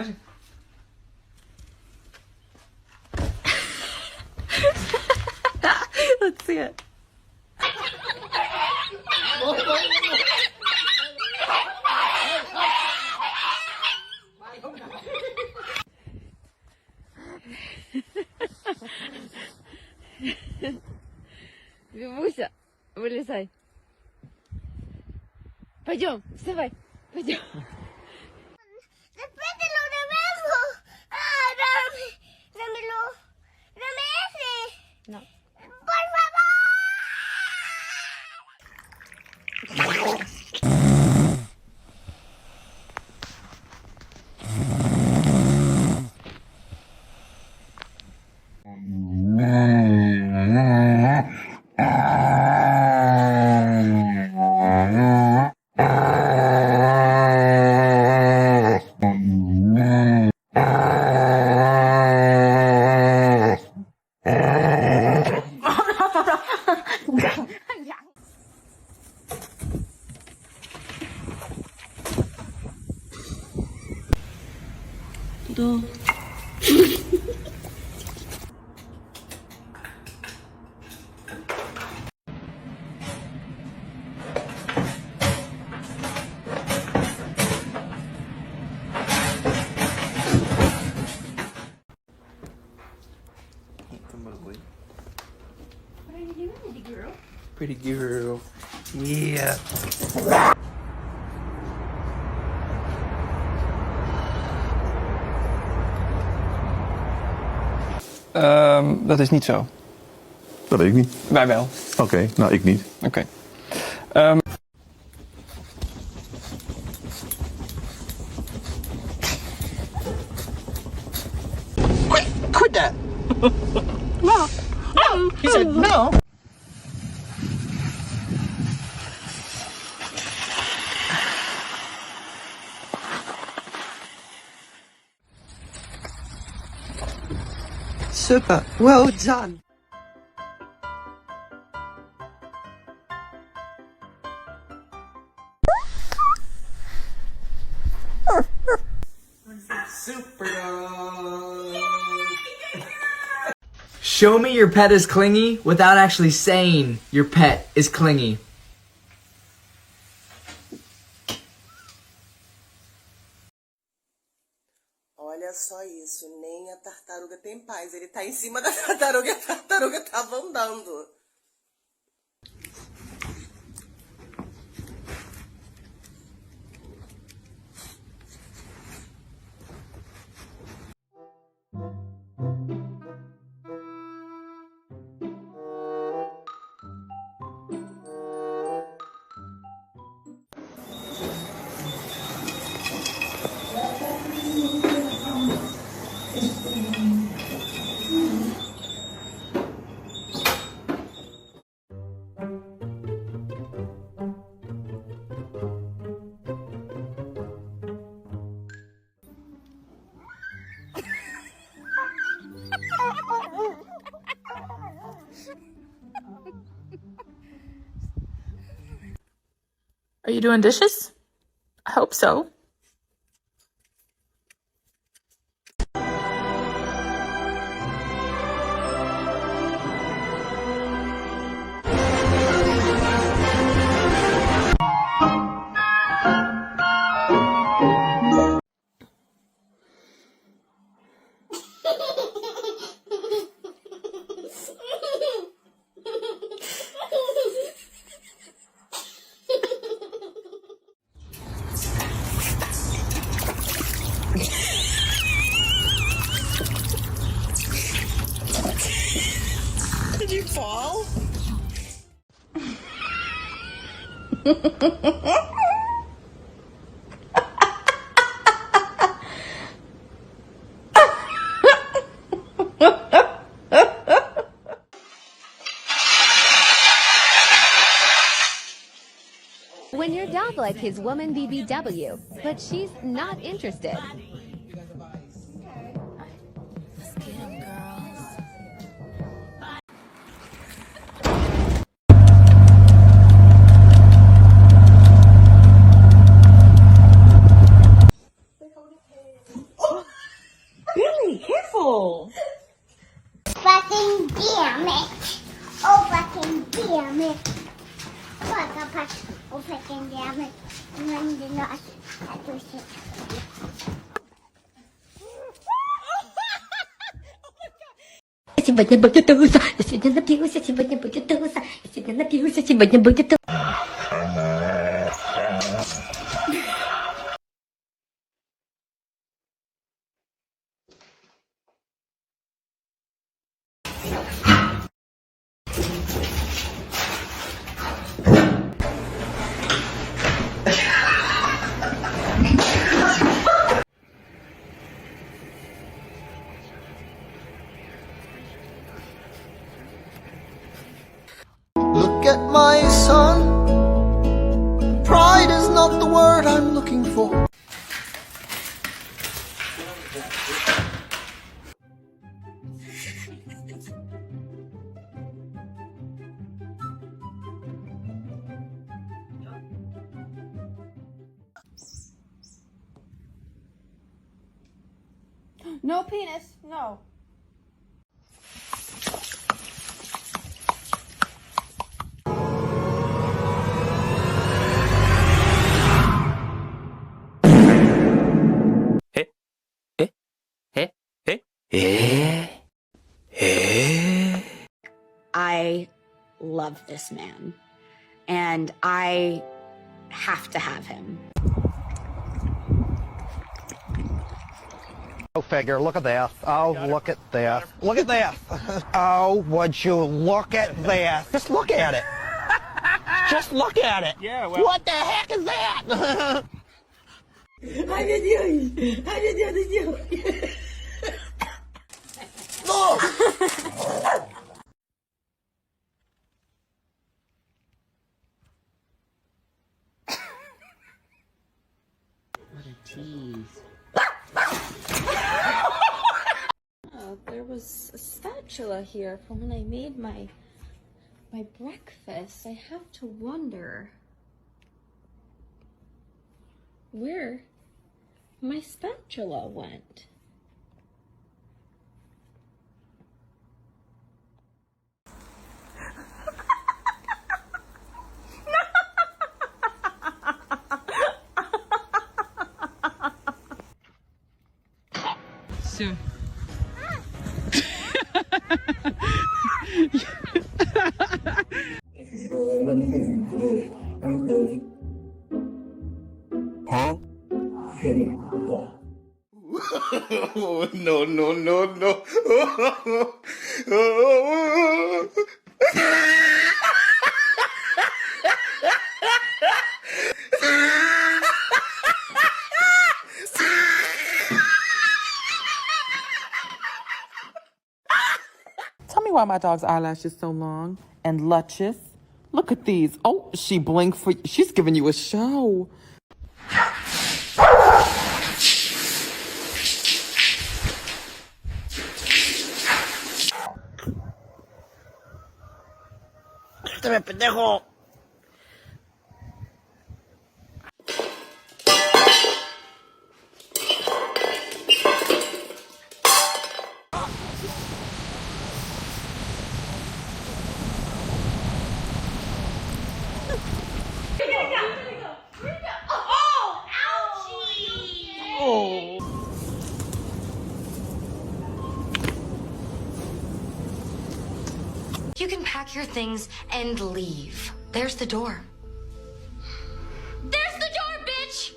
Vas-y. Let's see it. Вивуся, вылезай. Пойдем, вставай, пойдем. No. Por favor. 너. What are you doing, pretty girl? Pretty girl. Yeah. Dat is niet zo. Dat weet ik niet. Wij wel. Oké, nou ik niet. Oké. Quit that. No. He said no. Super, well done. Super dog. Show me your pet is clingy without actually saying your pet is clingy. Olha só isso, nem a tartaruga tem paz. Ele tá em cima da tartaruga e a tartaruga tava andando. Are you doing dishes? I hope so. Did you fall? When your dog like his woman BBW, but she's not interested. kapag upakin namin nandun na at usip. Сегодня будет туса, сегодня напьюся, сегодня будет туса, сегодня напьюся, сегодня будет туса. Look at my son. Pride is not the word I'm looking for. No penis, no. I love this man, and I have to have him. Go figure. Look at this. Oh, look at this. Look at this. Oh, would you look at this? Just look at it. Just look at it. Yeah, well. What the heck is that? There was a spatula here from when I made my breakfast. I have to wonder where my spatula went. Все. No, no, no, no. Tell me why my dog's eyelash is so long and luscious. Look at these. Oh, she blinked for you. She's giving you a show. pendejo. You can pack your things and leave. There's the door. There's the door, bitch!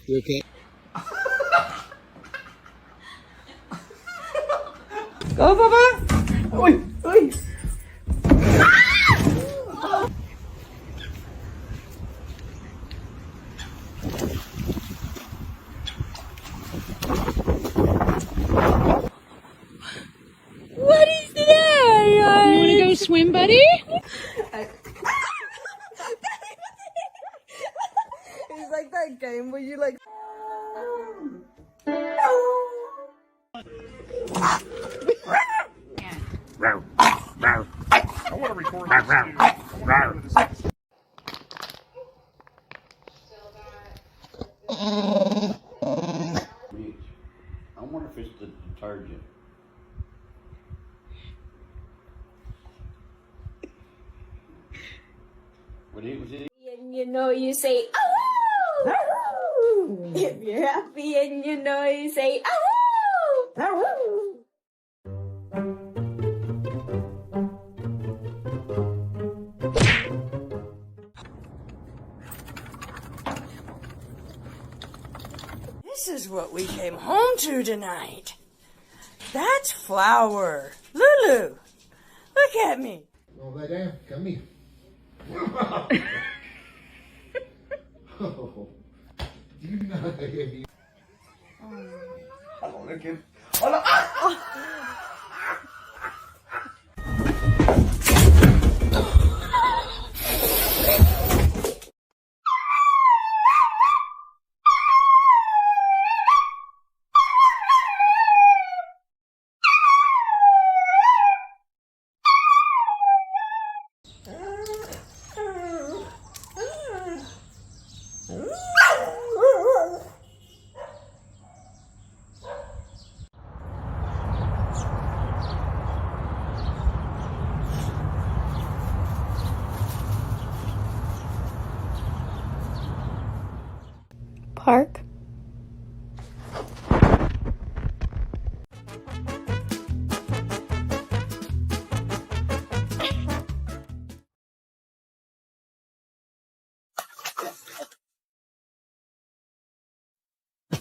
You okay? Go, Papa! Oi, oi! What is that? You wanna go swim, buddy? It's like that game where you like. want to record this. I wonder if it's the detergent. Was it? And you know you say, oh! If you're happy and you know you say, oh! This is what we came home to tonight. That's flour. Lulu, look at me. No, lay down. Come here. Oh, you know heavy. Hold on, again. Hold on. Park.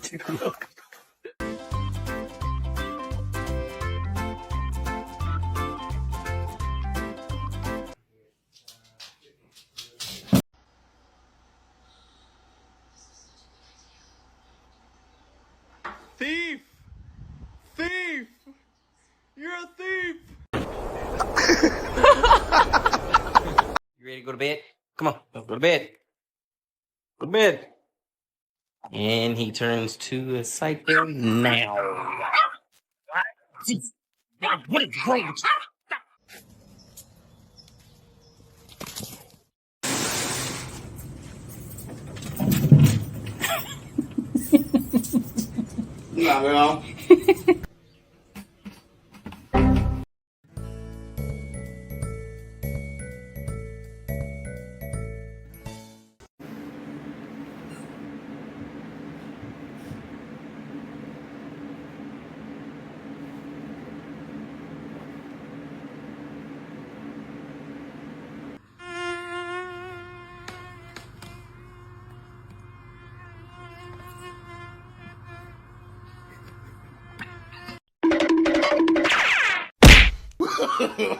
Take a look. Thief! Thief! You're a thief! You ready to go to bed? Come on, go to bed. Go to bed. And he turns to a psycho now. What is wrong with you?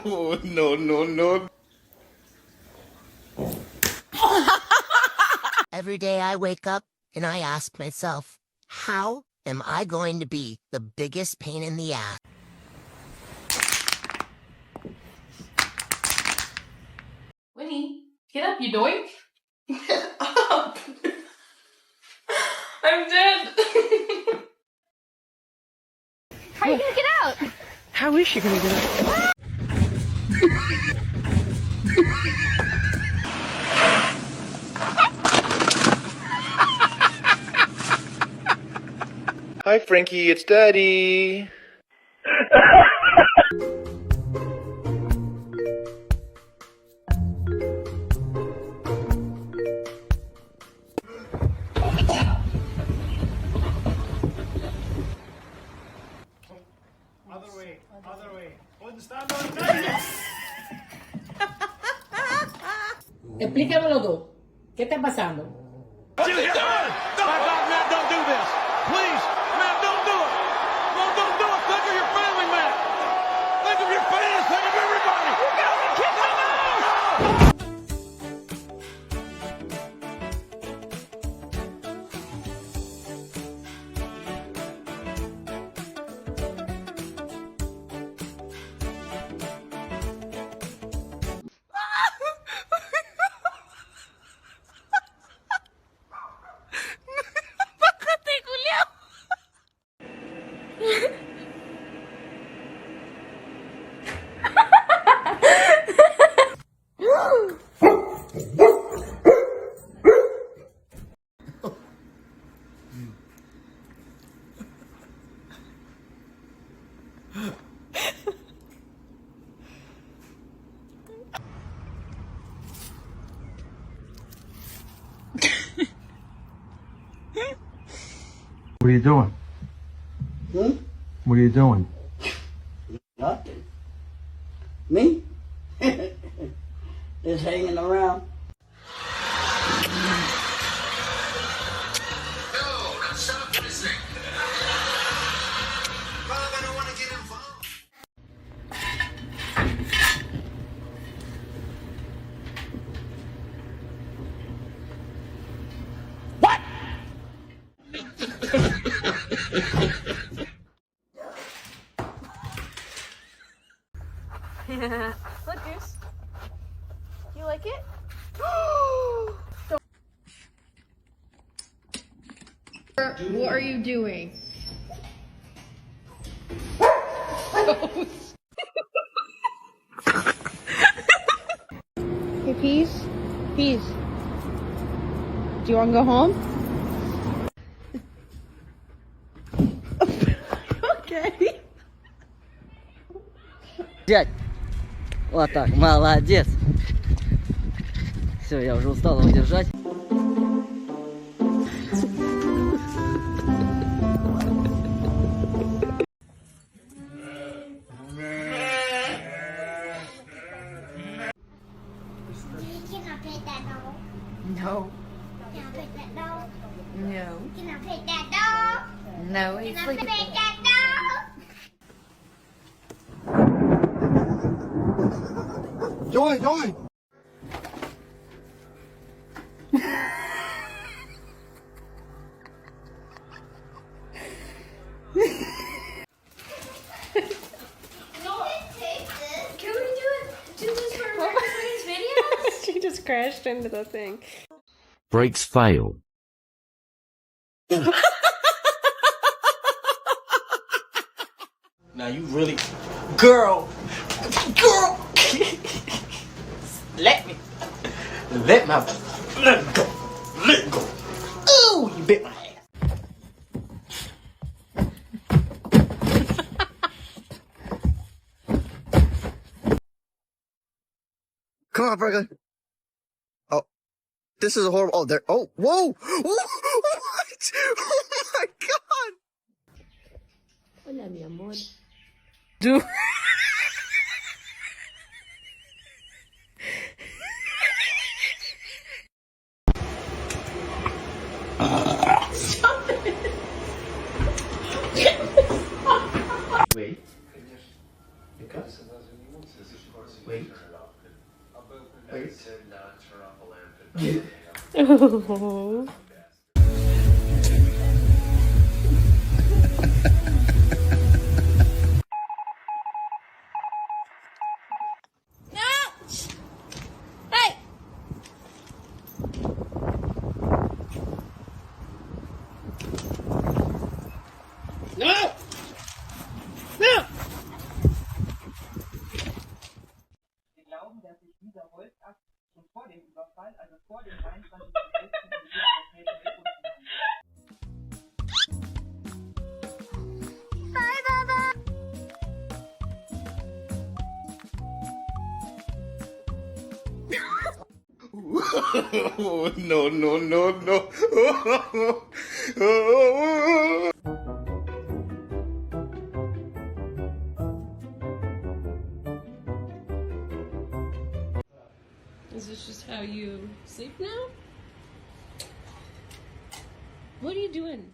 Oh, no, no, no. Every day I wake up and I ask myself, how am I going to be the biggest pain in the ass? Winnie, get up, you doink. Get up. I'm dead. How are you gonna get out? How is she gonna get out? Hi, Frankie, it's Daddy. Other way. ¿Dónde está? ¿Dónde Explícamelo tú. ¿Qué está pasando? What you doing? Matt, don't do this. Please, Matt, don't do it. No, don't do it. Think of your family, Matt. Think of your fans. Think of everybody. You got me kicked in the mouth. doing? Hmm? What are you doing? Nothing. Me? Just hanging around. Look, Goose. You like it? What are you doing? Hey, Peace? Peace. Do you want to go home? Okay. Дядь! Вот так, молодец! Все, я уже устал его держать. Can I pet that dog? No. Can I pet that dog? No. Can I pet that dog? No, Can he's I sleeping. pet that dog? Joy, Joy! Can we do this for Marcus's videos? She just crashed into the thing. Brakes fail. Now you really... Girl! Girl! Let me... Let go! Let go! Ooh, you bit my ass! Come on, Franklin. Oh, this is a horrible. Oh, there. Oh, whoa! What? Oh my God! Hola, mi amor. Dude. Stop it. Wait. Because? Wait. Wait. Oh. Hey! No! No! No, no, no, no. Is this just how you sleep now? What are you doing?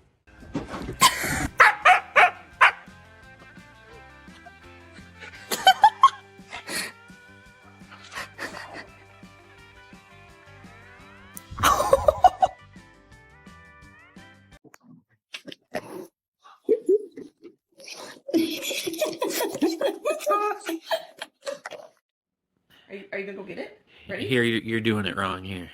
Are you gonna go get it? Ready? Here, you're doing it wrong. Here.